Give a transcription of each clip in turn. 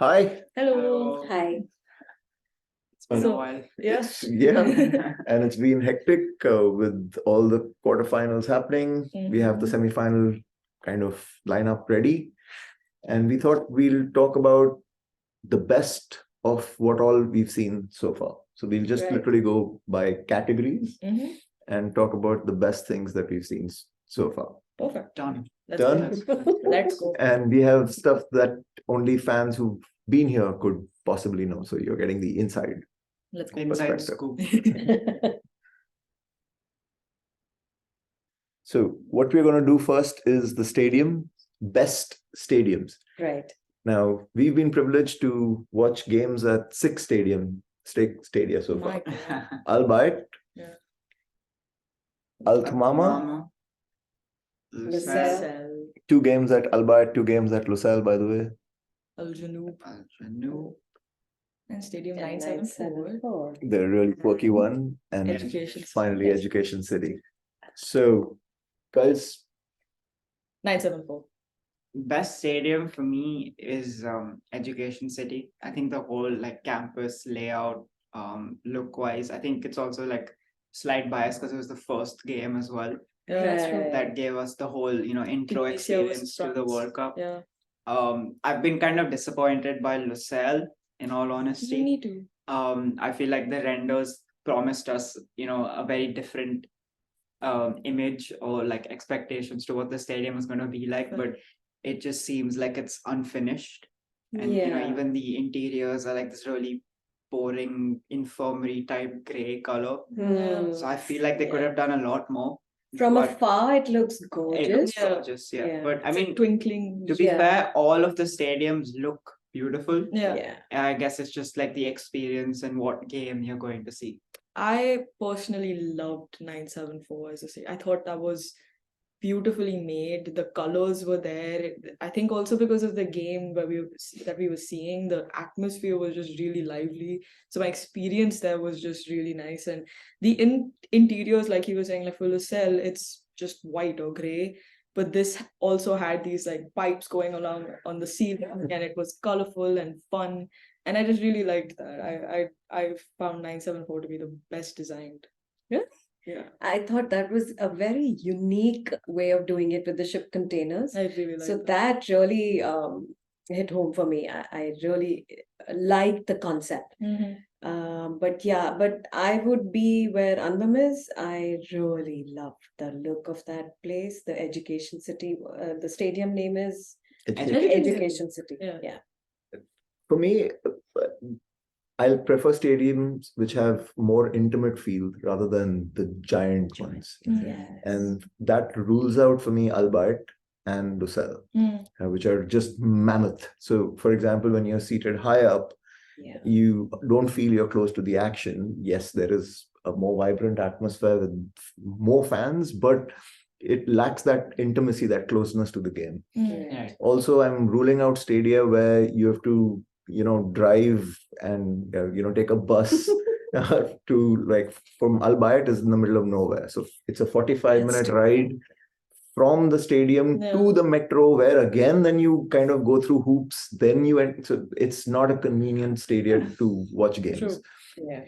Hi. Hello. Hi. It's been a So, while. yeah. And it's been hectic with all the quarterfinals happening. We have the semi-final kind of lineup ready. And we thought we'll talk about the best of what all we've seen so far. So we'll just Right. literally go by categories Mhm. and talk about the best things that we've seen so far. Perfect. Done. Let's Done. go. Let's go. And we have stuff that only fans who've been here could possibly know. So you're getting the inside. Let's go. Inside Perspective. scoop. So what we're going to do first is the best stadiums. Right. Now, we've been privileged to watch games at 6 stadia so far. My God. Albeit, Yeah. Al Thumama, Mama. Lusail. 2 games at Albeit, 2 games at Lusail, by the way. Al Janoub. Al-Janoub. And Stadium And 974. 974. The really quirky one. And Education finally, City. Education City. So, guys, 974. Best stadium for me is Education City. I think the whole campus layout, look wise, I think it's also slight bias because it was the first game as well. Yeah, that's true. Right. That gave us the whole intro Tunisia was experience to the France. World Cup. Yeah. I've been kind of disappointed by Lusail, in all honesty. Me too. I feel like the renders promised us a very different image or expectations to what the stadium is going to be like, but it just seems like it's unfinished. And Yeah. even the interiors are this really boring infirmary type gray color. So I feel like they could have done a lot more. From but afar, it looks it gorgeous. looks Yeah. gorgeous, yeah. Yeah. But I It's like mean, twinkling. to be Yeah. fair, all of the stadiums look beautiful. Yeah. Yeah. I guess it's just the experience and what game you're going to see. I personally loved 974 as I say. I thought that was beautifully made. The colors were there. I think also because of the game that we were seeing, the atmosphere was just really lively. So my experience there was just really nice. And the interiors, like he was saying, like for Lucelle, it's just white or gray. But this also had these pipes going along on the ceiling, and it was colorful and fun. And I just really liked that. I found 974 to be the best designed. Yeah. Yeah. I thought that was a very unique way of doing it with the ship containers. I really liked So that. that really hit home for me. I really liked the concept. But I would be where Anbam is. I really loved the look of that place, the Education City. The stadium name is Education City. Yeah. Yeah. For me, I'll prefer stadiums which have more intimate feel rather than the giant ones. Yes. And that rules out for me Albert and Lucelle, which are just mammoth. So, for example, when you're seated high up, Yeah. you don't feel you're close to the action. Yes, there is a more vibrant atmosphere with more fans, but it lacks that intimacy, that closeness to the game. Yeah. Also, I'm ruling out stadia where you have to drive and take a bus to from Albayat is in the middle of nowhere, so it's a 45-minute ride from the stadium to the metro, where again then you kind of go through hoops, then you so it's not a convenient stadium to watch games. True. Yeah.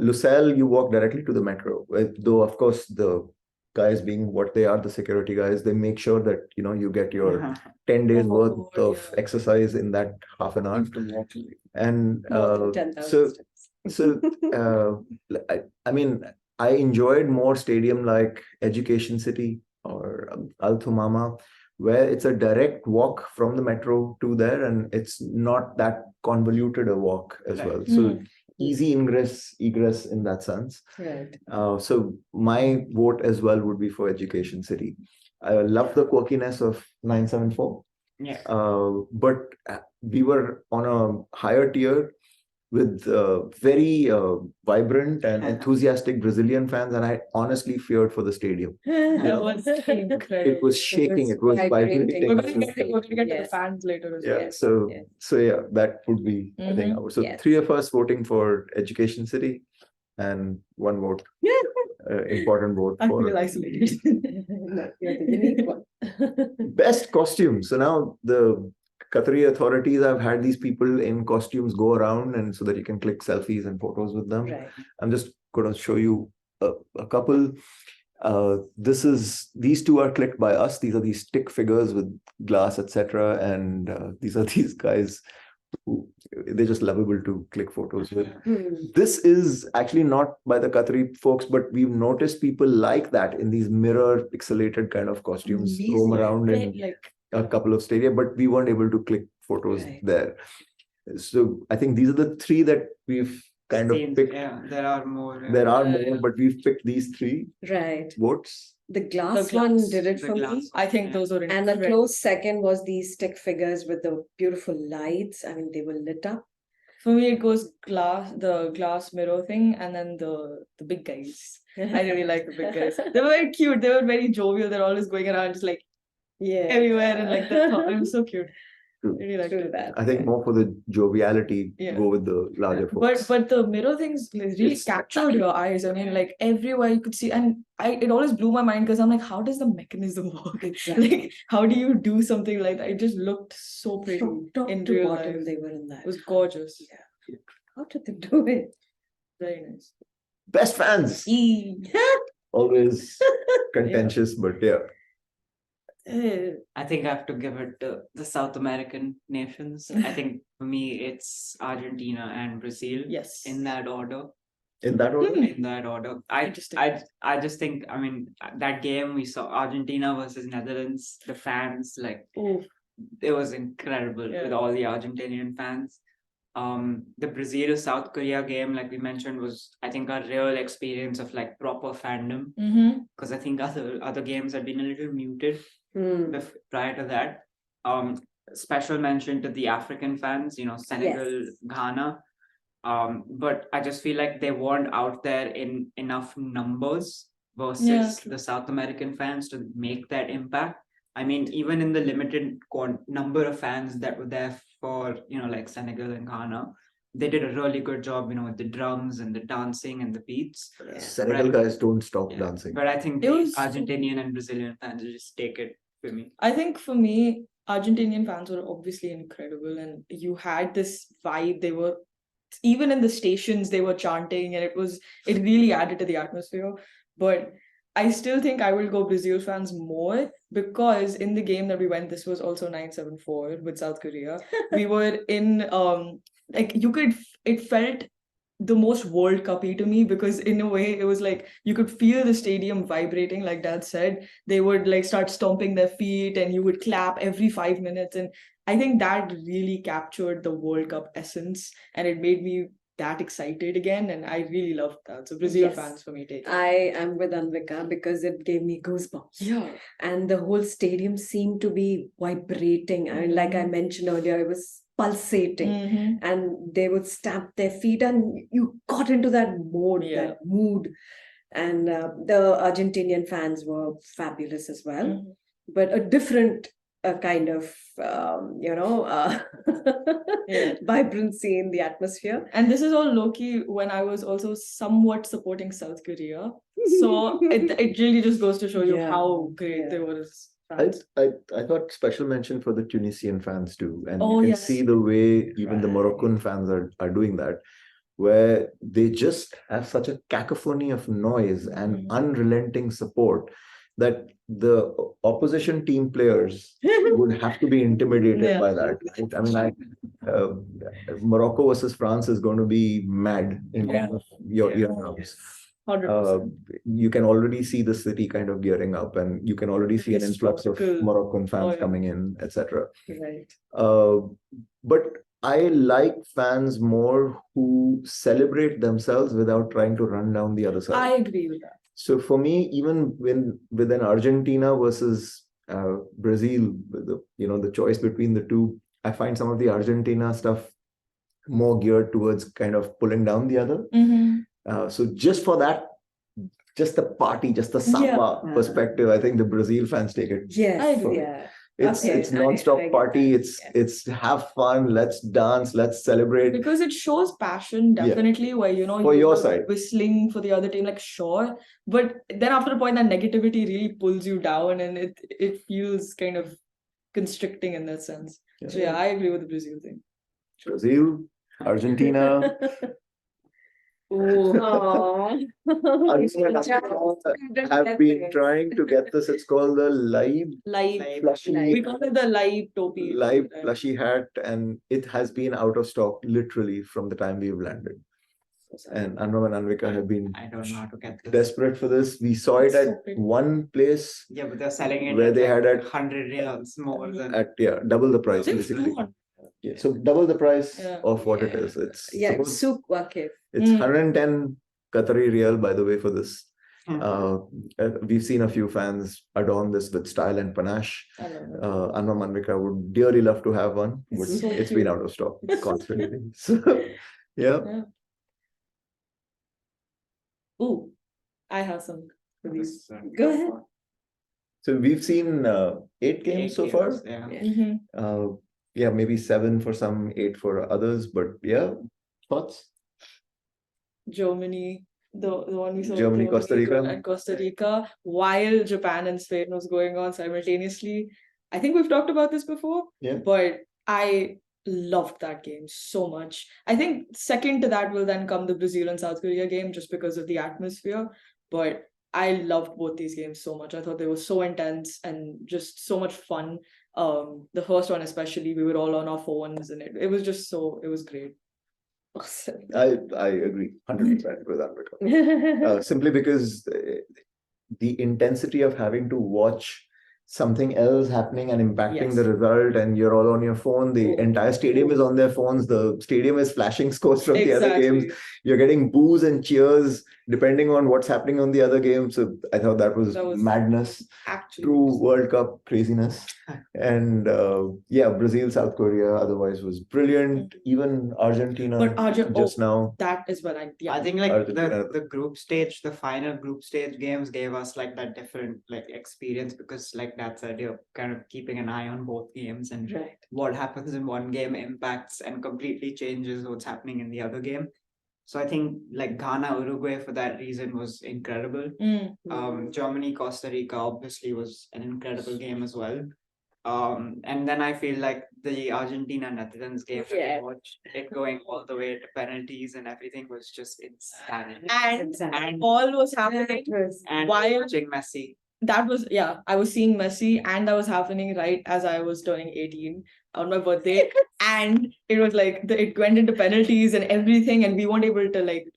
Lucelle, you walk directly to the metro, though of course the guys being what they are, the security guys, they make sure that you get your 10 days worth of exercise in that half an hour. And More than 10,000 steps. I mean, I enjoyed more stadium like Education City or Al Thumama, where it's a direct walk from the metro to there, and it's not that convoluted a walk as well. So easy egress in that sense. Right. So my vote as well would be for Education City. I love the quirkiness of 974. Yeah. But we were on a higher tier with very vibrant and enthusiastic Brazilian fans, and I honestly feared for the stadium. That was incredible. It was shaking. It was vibrating. We're going to get to the fans later as well. So yeah, that would be I think so. Yes. 3 of us voting for Education City, and 1 vote. Important vote I for feel isolated. No, you're the unique one. best costume. So now the Qatari authorities have had these people in costumes go around, and so that you can click selfies and photos with them. Right. I'm just going to show you a couple. These two are clicked by us. These are these stick figures with glass, etc. And these are these guys who they're just lovable to click photos with. This is actually not by the Qatari folks, but we've noticed people like that in these mirror pixelated kind of costumes roam around in Like a couple of stadia, but we weren't able to click photos there. So I think these are the three that we've kind of picked. Yeah, there are more. There are more, but we've picked these three Right. votes. The glass one did it for me. I think those were And a close second was these stick figures with the beautiful lights. I mean, they were lit up. For me, it goes the glass mirror thing, and then the big guys. I really like the big guys. They were very cute. They were very jovial. They're always going around just like everywhere, and like that. It was so cute. True. I really liked it. That. I think more for the joviality, go with the larger folks. But the mirror things really captured your eyes. I mean, like everywhere you could see, and it always blew my mind because I'm like, how does the mechanism work? Exactly. Like, how do you do something like that? It just looked so pretty From top in to real bottom, life. they were in that. It was gorgeous. Yeah. How did they do it? Very nice. Best fans. Always contentious, but yeah. I think I have to give it to the South American nations. I think for me, it's Argentina and Brazil. Yes. In that order. In that order? In that order. I just think, I mean, that game we saw Argentina versus Netherlands, the fans, like, it was incredible with all the Argentinian fans. The Brazil South Korea game, like we mentioned, was I think a real experience of like proper fandom, because I think other games had been a little muted prior to that. Special mention to the African fans, Senegal, Ghana. But I just feel like they weren't out there in enough numbers versus the South American fans to make that impact. I mean, even in the limited number of fans that were there for, like Senegal and Ghana, they did a really good job, with the drums and the dancing and the beats. Senegal guys don't stop dancing. But I think the Argentinian and Brazilian fans just take it for me. I think for me, Argentinian fans were obviously incredible, and you had this vibe. They were, even in the stations, they were chanting, and it really added to the atmosphere. But I still think I will go Brazil fans more, because in the game that we went, this was also 974 with South Korea. We were in it felt the most World Cup-y to me, because in a way it was like you could feel the stadium vibrating. Like Dad said, they would like start stomping their feet and you would clap every 5 minutes, and I think that really captured the World Cup essence, and it made me that excited again, and I really loved that. So Brazil fans for me, take it. I am with Anvika because it gave me goosebumps. Yeah. And the whole stadium seemed to be vibrating. I mean, like I mentioned earlier, it was pulsating, and they would stamp their feet, and you got into that mode, that mood. And the Argentinian fans were fabulous as well, but a different kind of vibrancy in the atmosphere. And this is all low-key when I was also somewhat supporting South Korea, so it really just goes to show you how great they were as fans. I thought special mention for the Tunisian fans too, and you can see the way even the Moroccan fans are doing that, where they just have such a cacophony of noise and unrelenting support that the opposition team players would have to be intimidated by that. Right? I mean, Morocco versus France is going to be mad in terms of your eardrums. You can already see the city kind of gearing up, and you can already see an influx of Moroccan fans coming in, etc. Right. But I like fans more who celebrate themselves without trying to run down the other side. I agree with that. So for me, even with an Argentina versus Brazil, the choice between the two, I find some of the Argentina stuff more geared towards kind of pulling down the other. So just for that, just the party, just the samba perspective, I think the Brazil fans take it. Yes, I agree. It's non-stop party. It's have fun. Let's dance. Let's celebrate. Because it shows passion, definitely. Where for your side, whistling for the other team, like sure, but then after a point, that negativity really pulls you down, and it feels kind of constricting in that sense. So yeah, I agree with the Brazil thing. Brazil, Argentina. Oh, Have been trying to get this. It's called the Live. plushy We call it the live topi. live plushy hat, and it has been out of stock literally from the time we've landed. And Anwar and Anvika have been I don't know how to get this. desperate for this. We saw it It's at so pretty. one place Yeah, but they're selling it where at they like had at 100 reals more than. at double the price They've basically. gone. Yeah, so double the price Yeah. of what it Yeah. is. It's yeah, supposed- soup wakif. it's 110 Qatari Riyal, by the way, for this. Mhm. We've seen a few fans adorn this with style and panache. I love it. Anwar Manvika would dearly love to have one, but It's so it's cute. been out of stock constantly. So, yeah. Ooh, I have some for these. Go ahead. So we've seen 8 games so far. Yeah. Yeah, maybe 7 for some, 8 for others, but yeah, thoughts? Germany, the one we saw. Germany, Costa Rica. And Costa Rica, while Japan and Spain was going on simultaneously. I think we've talked about this before. Yeah. But I loved that game so much. I think second to that will then come the Brazil and South Korea game just because of the atmosphere. But I loved both these games so much. I thought they were so intense and just so much fun. The first one especially, we were all on our phones and it was great. Awesome. I agree 100% with Anvika. Simply because the intensity of having to watch something else happening and impacting the Yes. result, and you're all on your phone. The entire stadium is on their phones. The stadium is flashing scores from the other games. You're getting boos and cheers depending on what's happening on the other game. So I thought that was madness. Actually, True World Cup craziness. And yeah, Brazil, South Korea otherwise was brilliant. Even Argentina But just now. that is what I think like Argentina. the group stage, the final group stage games gave us like that different like experience, because like Dad said, you're kind of keeping an eye on both games, and Right. what happens in one game impacts and completely changes what's happening in the other game. So I think like Ghana, Uruguay for that reason was incredible. Germany, Costa Rica obviously was an incredible game as well. And then I feel like the Argentina Netherlands game that Yeah. we watched, it going all the way to penalties and everything was just insane. and all was happening And while watching Messi. that was I was seeing Messi, and that was happening right as I was turning 18 on my birthday. And it was like it went into penalties and everything, and we weren't able to like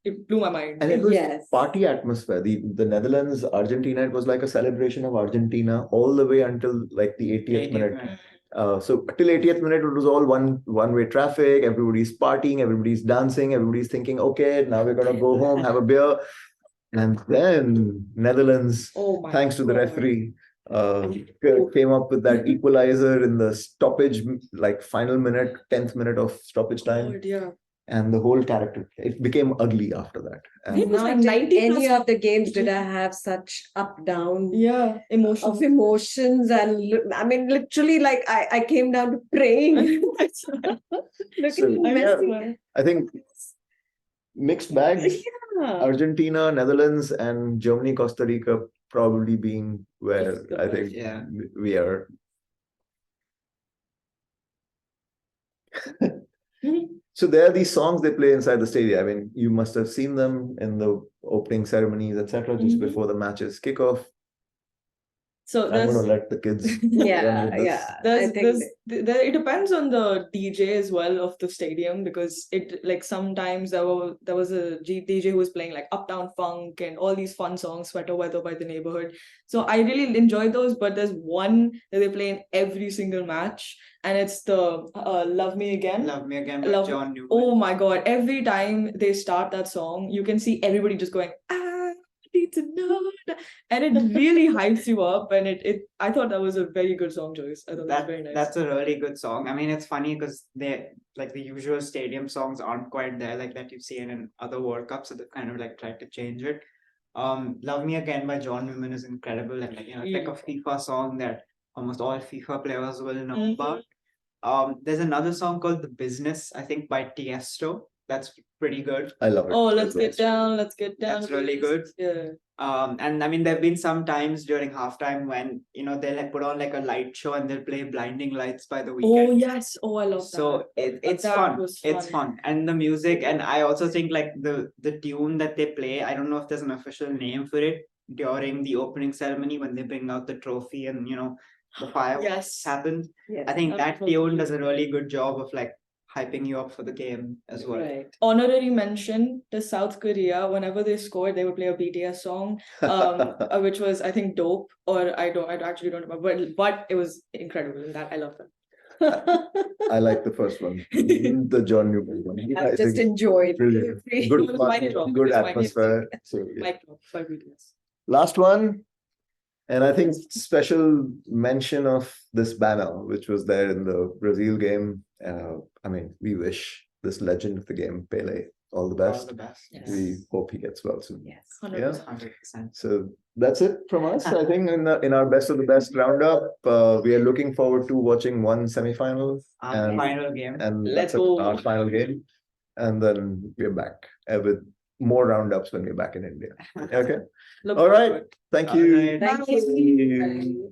it blew my mind. And it was Yes. party atmosphere. The Netherlands, Argentina, it was like a celebration of Argentina all the way until like the 80th minute. So till 80th minute, it was all one-way traffic. Everybody's partying, everybody's dancing, everybody's thinking, okay, now we're gonna go home, have a beer. And then Netherlands, thanks to the referee, came up with that equalizer in the stoppage, like final minute, 10th minute of stoppage time. God, yeah. And the whole character, it became ugly after that. And It was like Not in 90 any plus- of the games did I have such up down emotions. of emotions, and I mean literally like I came down to praying. Looking So, at Messi. I think mixed bag. Yeah. Argentina, Netherlands, and Germany, Costa Rica probably being where I think we are. So there are these songs they play inside the stadium. I mean, you must have seen them in the opening ceremonies, etc., just before the matches kick off. So I'm going to let the kids. It depends on the DJ as well of the stadium, because it like sometimes there was a DJ who was playing like Uptown Funk and all these fun songs, Sweater Weather by the Neighborhood. So I really enjoyed those, but there's one that they play in every single match, and it's the Love Me Again. Love Me Again by John Newman. Oh my God, every time they start that song, you can see everybody just going, need to know that. And it really hypes you up, and I thought that was a very good song choice. I thought that was very nice. That's a really good song. I mean, it's funny because they like the usual stadium songs aren't quite there like that you've seen in other World Cups, so they've kind of like tried to change it. Love Me Again by John Newman is incredible, and like it's like a FIFA song that almost all FIFA players will know about. There's another song called The Business, I think by Tiesto. That's pretty good. I love it. Oh, let's get down. Let's get down. That's really please. good. Yeah. And I mean, there have been some times during halftime when they'll like put on like a light show and they'll play Blinding Lights by the Oh Weekend. yes. Oh, I love that. So it's That fun. was It's fun. fun, and the music, and I also think like the tune that they play. I don't know if there's an official name for it during the opening ceremony when they bring out the trophy and the fireworks Yes. happens. Yes. I think that Absolutely. tune does a really good job of like hyping you up for the game as well. Right. Honorary mention to South Korea. Whenever they scored, they would play a BTS song, which was I think dope. Or I actually don't remember, but it was incredible. And that I love them. I like the first one, the John Newman one. I just think enjoyed brilliant. every- Good It was fun, mic drop. good It was mic atmosphere. So, yeah. Mic drop by BTS. Last one, and I think special mention of this banner, which was there in the Brazil game. I mean, we wish this legend of the game, Pele, all the All best. the best. Yes. We hope he gets well soon. Yes. 100%. 100%. So that's it from us. I think in our best of the best roundup, we are looking forward to watching one semifinal Our and final game. and Let's that's go. our final game, and then we're back with more roundups when we're back in India. Okay. Look All right. forward. Thank All you. right. Thank See you. you.